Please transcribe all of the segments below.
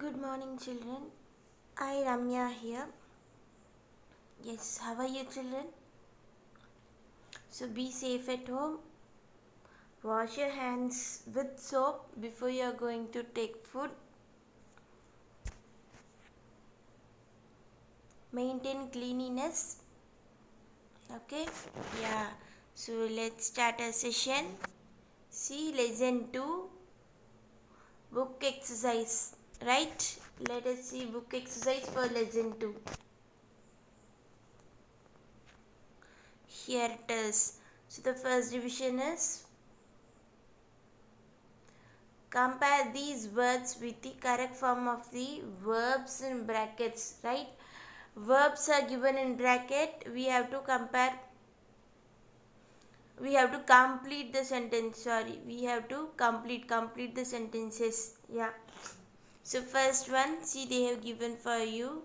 Good morning, children. I Ramya here. Yes, how are you, children? So be safe at home. Wash your hands with soap before you are going to take food. Maintain cleanliness. Okay? Yeah. So let's start a session. See lesson 2, book exercise. Right? Let us see book exercise for lesson 2. Here it is. So the first division is compare these words with the correct form of the verbs in brackets, right? Verbs are given in bracket. We have to complete the sentence. Sorry, we have to complete the sentences. Yeah. So first one, see they have given for you.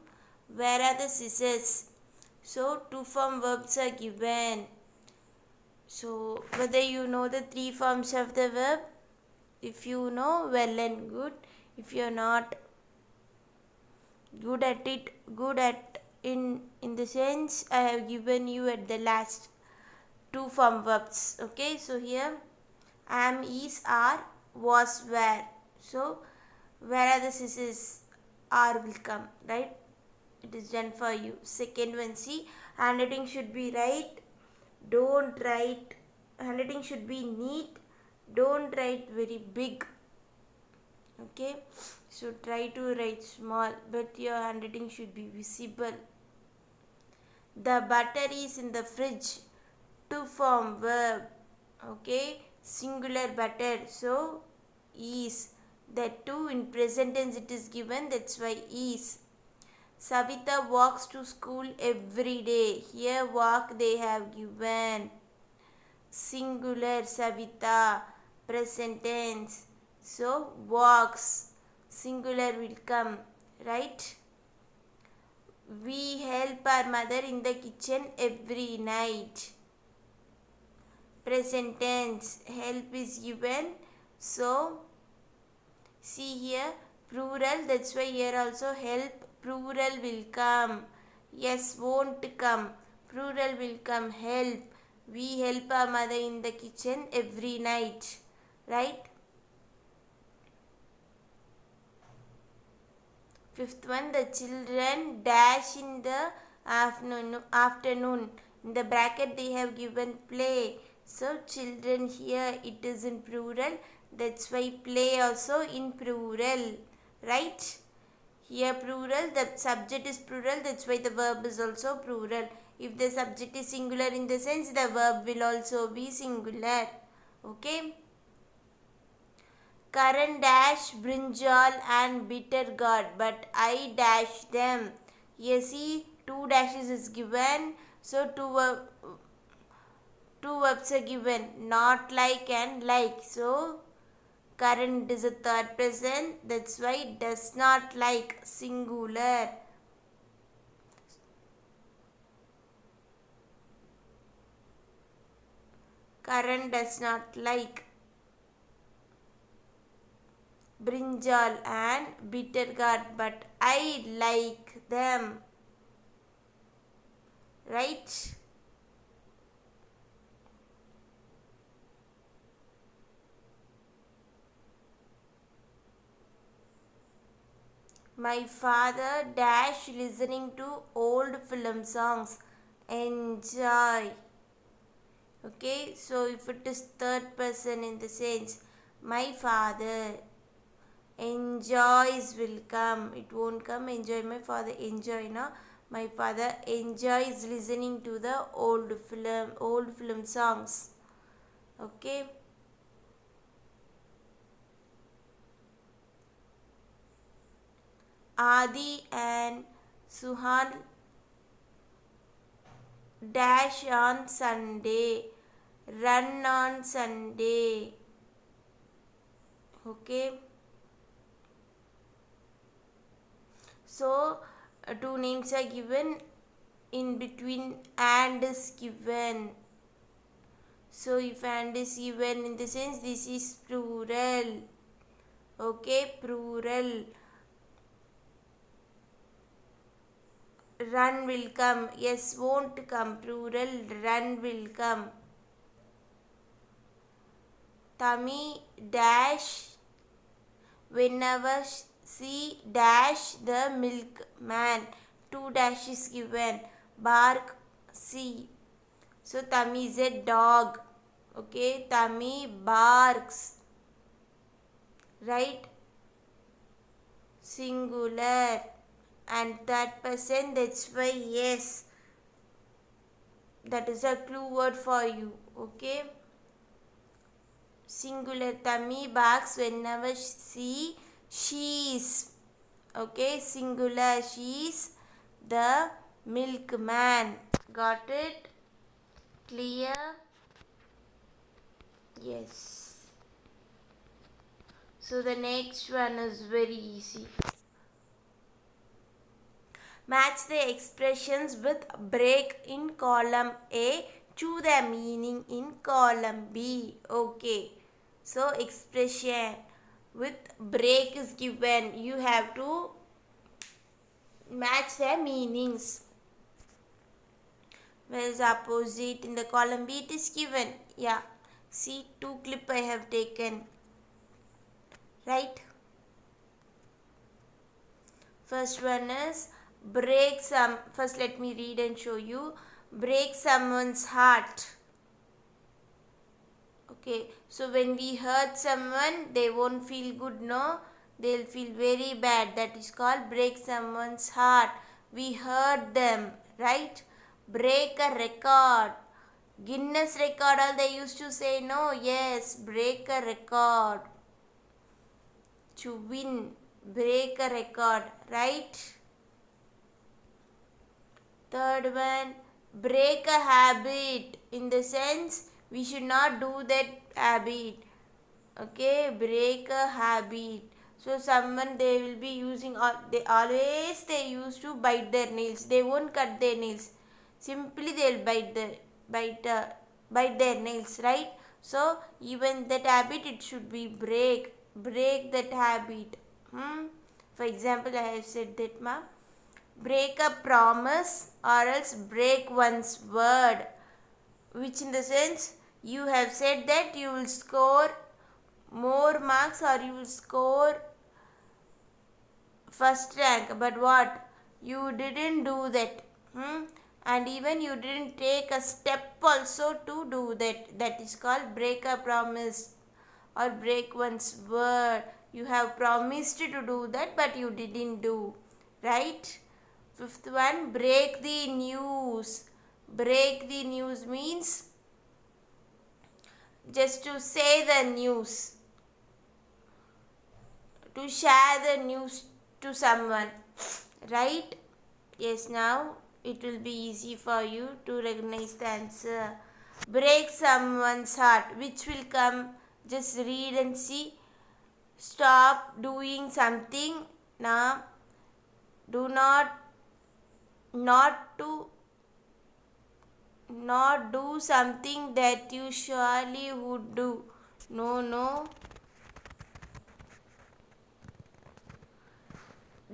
Where are the scissors? So two form verbs are given. So whether you know the three forms of the verb, if you know, well and good. If you are not good at it, good at in the sense I have given you at the last two form verbs. Okay, so here am, is, are, was, were. So where are the scissors? Are will come, right? It is done for you. Second one, see, handwriting should be right. Don't write. Handwriting should be neat. Don't write very big. Okay, so try to write small, but your handwriting should be visible. The butter is in the fridge. To form verb. Okay, singular butter. So is. That too in present tense it is given. That's why is. Savita walks to school every day. Here walk they have given. Singular Savita. Present tense. So walks. Singular will come. Right? We help our mother in the kitchen every night. Present tense, help is given. So see here plural, that's why here also help plural will come. Yes, won't come. Plural will come. Help. We help our mother in the kitchen every night. Right? Fifth one, the children dash in the afternoon. In the bracket they have given play. So children here it is in plural. That's why play also in plural. Right? Here plural, the subject is plural. That's why the verb is also plural. If the subject is singular in the sense, the verb will also be singular. Okay? Karan dash brinjal and bitter gourd, but I dash them. Yes, see, two dashes is given. So two verbs are given. Not like and like. So Karan is a third person. That's why does not like singular. Karan does not like brinjal and bitter gourd, but I like them. Right? My father dash listening to old film songs. Enjoy. Okay, so if it is third person in the sense, my father enjoys will come. It won't come enjoy. My father enjoy now. My father enjoys listening to the old film songs. Okay. Adi and Suhan dash on Sunday, run on Sunday. Okay. So two names are given, in between and is given. So if and is given in the sense, this is plural. Okay, plural. run will come. Yes, won't come. Plural, run will come. Tummy dash whenever she dash the milkman. 2 dashes given. Bark see. So Tummy is a dog. Okay, Tummy barks. Right? Singular. And third person, that's why yes. That is a clue word for you. Okay. Singular. Tummy barks whenever she's. Okay, singular. She's the milkman. Got it? Clear? Yes. So the next one is very easy. Match the expressions with break in column A to the meaning in column B. Okay. So expression with break is given. You have to match their meanings. Where is opposite in the column B? It is given. Yeah. See, 2 clip I have taken. Right? First one is break some. First let me read and show you. Break someone's heart. Okay. So when we hurt someone, they won't feel good, no? They'll feel very bad. That is called break someone's heart. We hurt them. Right? Break a record. Guinness record, all they used to say, no? Yes, break a record. To win, break a record, right? Third one, break a habit. In the sense, we should not do that habit. Okay, break a habit. So someone, they will be using, they used to bite their nails. They won't cut their nails. Simply they'll bite their nails, right? So even that habit, it should be break that habit. For example, I have said that, break a promise or else break one's word, which in the sense you have said that you will score more marks or you will score first rank, but what, you didn't do that. And even you didn't take a step also to do that. That is called break a promise or break one's word. You have promised to do that, but you didn't do. Right? Fifth one, break the news. Break the news means just to say the news, to share the news to someone. Right? Yes, now it will be easy for you to recognize the answer. Break someone's heart. Which will come? Just read and see. Stop doing something. Now, do not do something that you surely would do. No.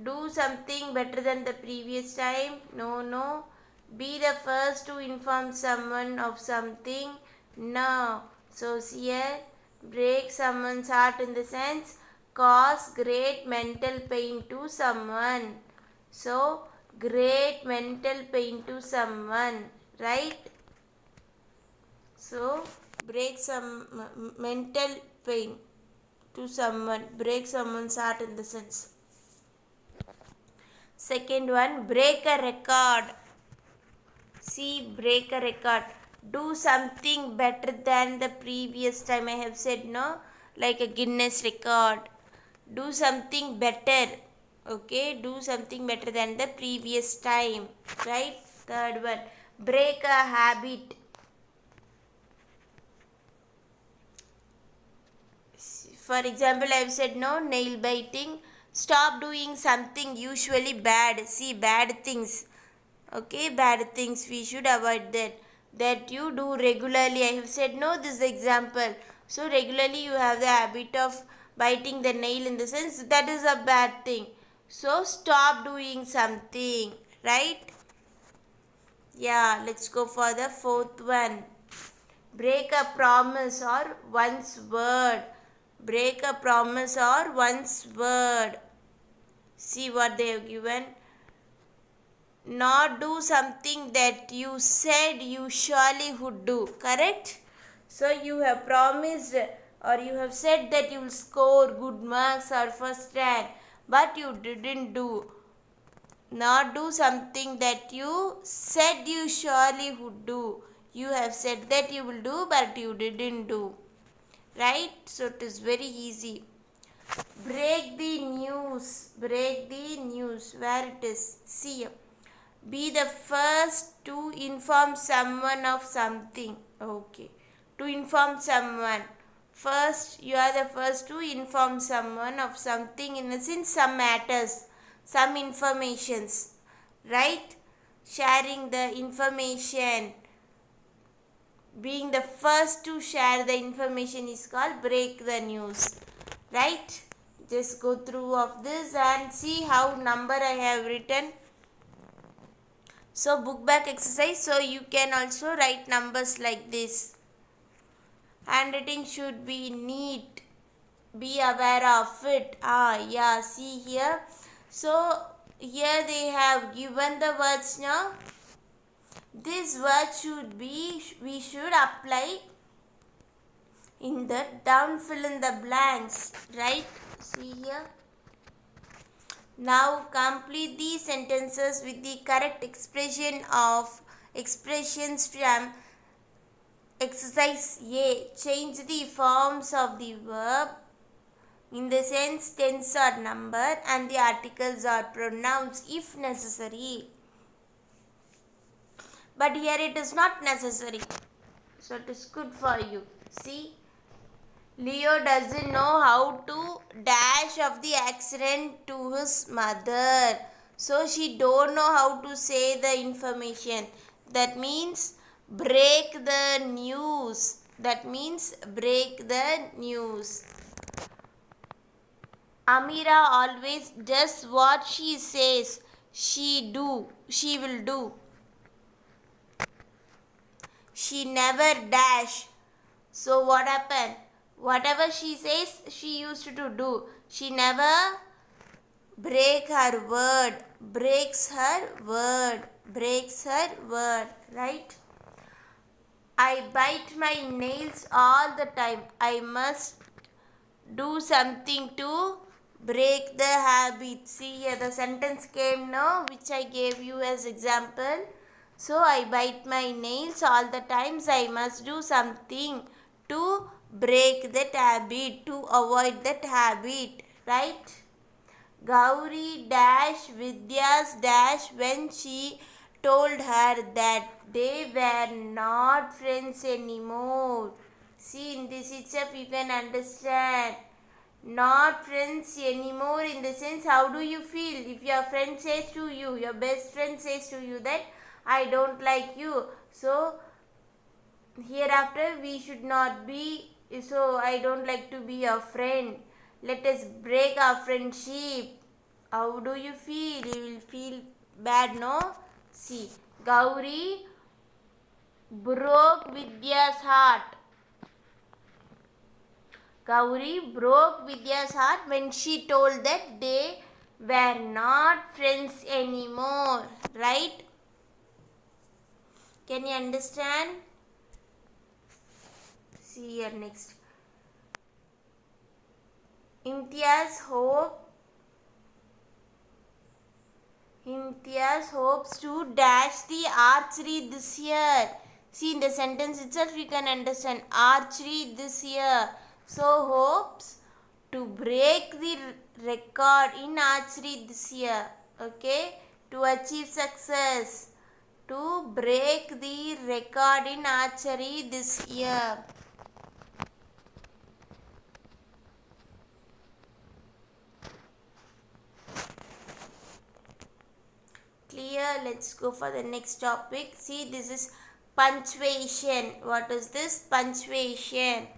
Do something better than the previous time. No. Be the first to inform someone of something. No. So here, break someone's heart in the sense cause great mental pain to someone. So great mental pain to someone, right? So break some mental pain to someone. Break someone's heart in the sense. Second one, break a record. See, break a record. Do something better than the previous time. I have said, no, like a Guinness record. Do something better. Okay, do something better than the previous time. Right? Third one, break a habit. For example, I have said, no, nail biting. Stop doing something usually bad. See, bad things. Okay, bad things. We should avoid that. That you do regularly. I have said, no, this is the example. So, regularly you have the habit of biting the nail in the sense that is a bad thing. So, stop doing something. Right? Yeah, let's go for the fourth one. Break a promise or one's word. Break a promise or one's word. See what they have given. Not do something that you said you surely would do. Correct? So you have promised or you have said that you will score good marks or first rank, but you didn't do. Not do something that you said you surely would do. You have said that you will do, but you didn't do. Right? So it is very easy. Break the news. Break the news. Where it is? See. Be the first to inform someone of something. Okay. To inform someone. First, you are the first to inform someone of something, in the sense some matters, some informations. Right? Sharing the information. Being the first to share the information is called break the news. Right? Just go through of this and see how number I have written. So book back exercise, so you can also write numbers like this. Handwriting should be neat. Be aware of it. Yeah, see here. So here they have given the words now. This word should be, we should apply in the down fill in the blanks. Right? See here. Now complete these sentences with the correct expressions from exercise A. Change the forms of the verb in the sense tense or number, and the articles or pronouns if necessary. But here it is not necessary. So it is good for you. See, Leo doesn't know how to dash of the accident to his mother. So she don't know how to say the information. That means break the news. That means break the news. Amira always does what she says she will do. She never dash. So what happened? Whatever she says, she used to do. She never breaks her word. Right? I bite my nails all the time. I must do something to break the habit. See here the sentence came now, which I gave you as example. So I bite my nails all the times. I must do something to break that habit, to avoid that habit. Right? Gauri dash Vidya's dash when she told her that they were not friends anymore. See, in this itself you can understand. Not friends anymore, in the sense, how do you feel if your friend says to you, your best friend says to you that I don't like you, so hereafter we should not be, so I don't like to be your friend, let us break our friendship. How do you feel? You will feel bad, no? See, Gauri broke Vidya's heart. Gauri broke Vidya's heart when she told that they were not friends anymore. Right? Can you understand? See here next. Imtiaz hopes to dash the archery this year. See, in the sentence itself you can understand archery this year. So hopes to break the record in archery this year. Okay, to achieve success, to break the record in archery this year. Clear? Let's go for the next topic. See, this is punctuation. What is this? Punctuation.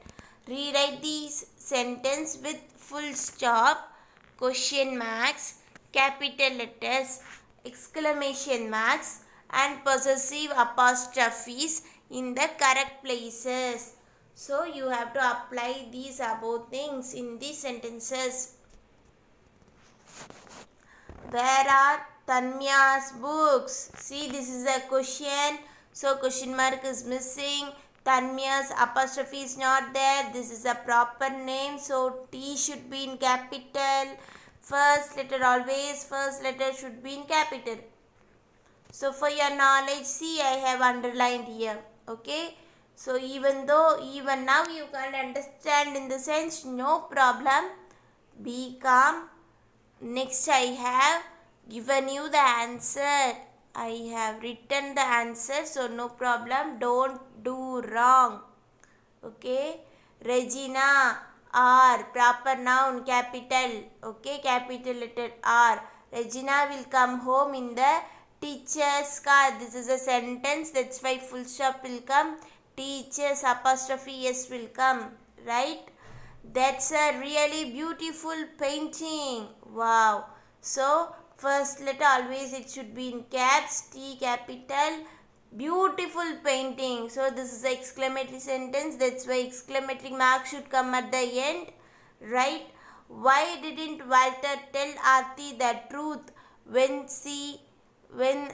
Rewrite these sentence with full stop, question marks, capital letters, exclamation marks, and possessive apostrophes in the correct places. So you have to apply these above things in these sentences. Where are Tanya's books? See, this is a question. So question mark is missing. Tanya's apostrophe is not there. This is a proper name. So T should be in capital. First letter always. First letter should be in capital. So for your knowledge, see, I have underlined here. Okay. So even now you can't understand in the sense, no problem. Be calm. Next I have given you the answer. I have written the answer, so no problem. Don't do wrong. Okay. Regina, R, proper noun, capital. Okay, capital letter R. Regina will come home in the teacher's car. This is a sentence, that's why full stop will come. Teacher's apostrophe S will come. Right? That's a really beautiful painting. Wow. So, first letter always it should be in caps, T capital. Beautiful painting. So, this is an exclamatory sentence. That's why exclamatory mark should come at the end. Right? Why didn't Walter tell Aarti the truth when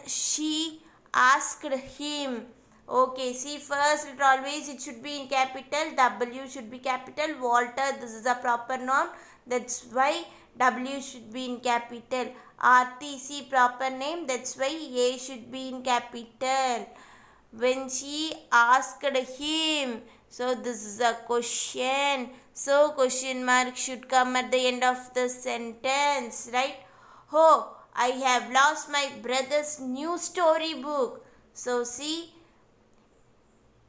she asked him? Okay, see, first letter always it should be in capital. W should be capital. Walter, this is a proper noun. That's why W should be in capital. RTC proper name. That's why A should be in capital. When she asked him. So this is a question. So question mark should come at the end of the sentence. Right? Oh, I have lost my brother's new storybook. So see,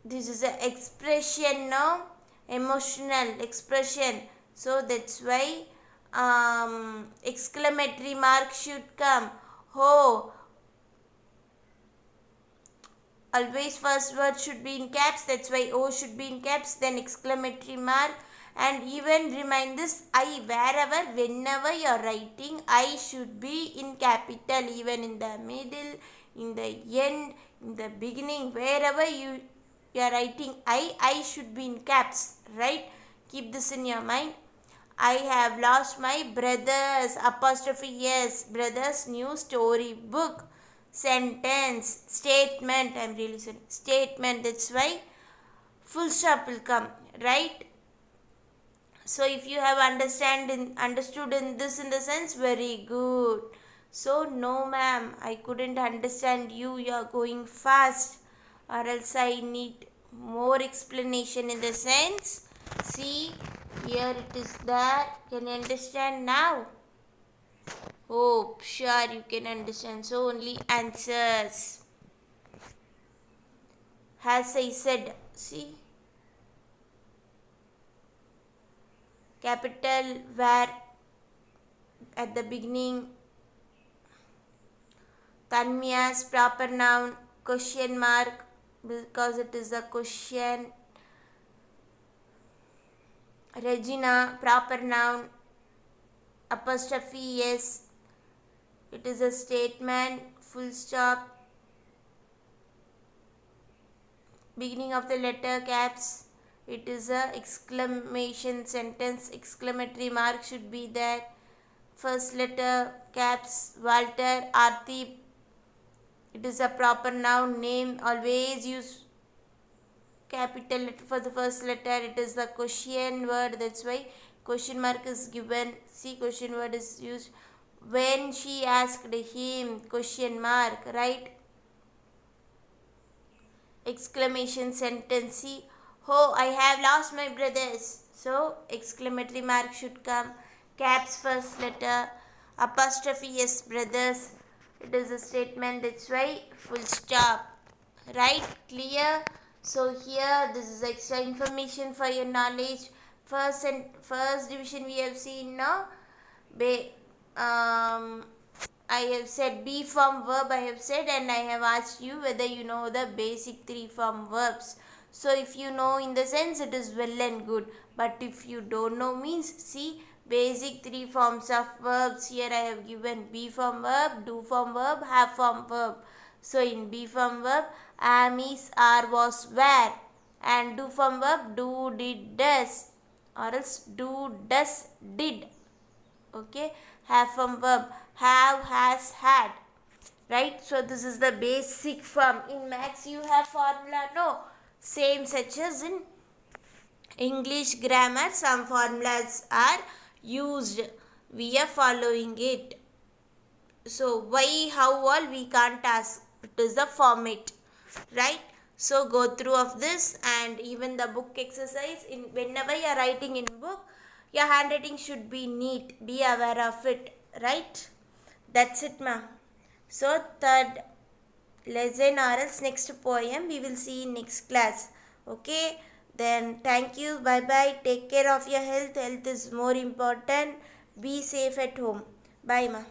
this is an expression, no? Emotional expression. So that's why exclamatory mark should come. Oh, always first word should be in caps. That's why O should be in caps. Then exclamatory mark. And even remind this I, wherever, whenever you are writing, I should be in capital. Even in the middle, in the end, in the beginning, wherever you are writing I should be in caps. Right? Keep this in your mind. I have lost my brother's apostrophe S, brother's new story book. Sentence, statement, I'm really sorry, statement. That's why full stop will come. Right? So if you have understood in this in the sense, very good. So no ma'am, I couldn't understand you. You are going fast, or else I need more explanation in the sense. See, here it is there. Can you understand now? Oh, sure you can understand. So only answers. As I said, see. Capital where at the beginning. Tanya's proper noun, question mark, because it is a question. Regina proper noun, apostrophe S, it is a statement, full stop, beginning of the letter caps, it is a exclamation sentence, exclamatory mark should be there. First letter caps, Walter, Aarti, it is a proper noun, name, always use capital letter for the first letter. It is the question word, that's why question mark is given. See, question word is used. When she asked him, question mark, right? Exclamation sentence. See, oh, I have lost my brothers. So exclamatory mark should come. Caps first letter, apostrophe S, brothers. It is a statement, that's why full stop. Right? Clear? So here this is extra information for your knowledge. First division we have seen now. I have said B form verb I have said, and I have asked you whether you know the basic 3 form verbs. So if you know in the sense, it is well and good. But if you don't know means, see, basic 3 forms of verbs. Here I have given be form verb, do form verb, have form verb. So in be form verb, am, is, are, was, were. And do form verb, do, did, does, or else do, does, did. Okay. Have form verb, have, has, had. Right. So this is the basic form. In maths you have formula? No. Same such as in English grammar, some formulas are used. We are following it. So why, how, all we can't ask. It is the format, right? So go through of this, and even the book exercise. In whenever you are writing in book, your handwriting should be neat. Be aware of it, right? That's it, ma'am. So third lesson or else next poem we will see in next class. Okay, then thank you, bye bye, take care of your health. Health is more important. Be safe at home. Bye, ma.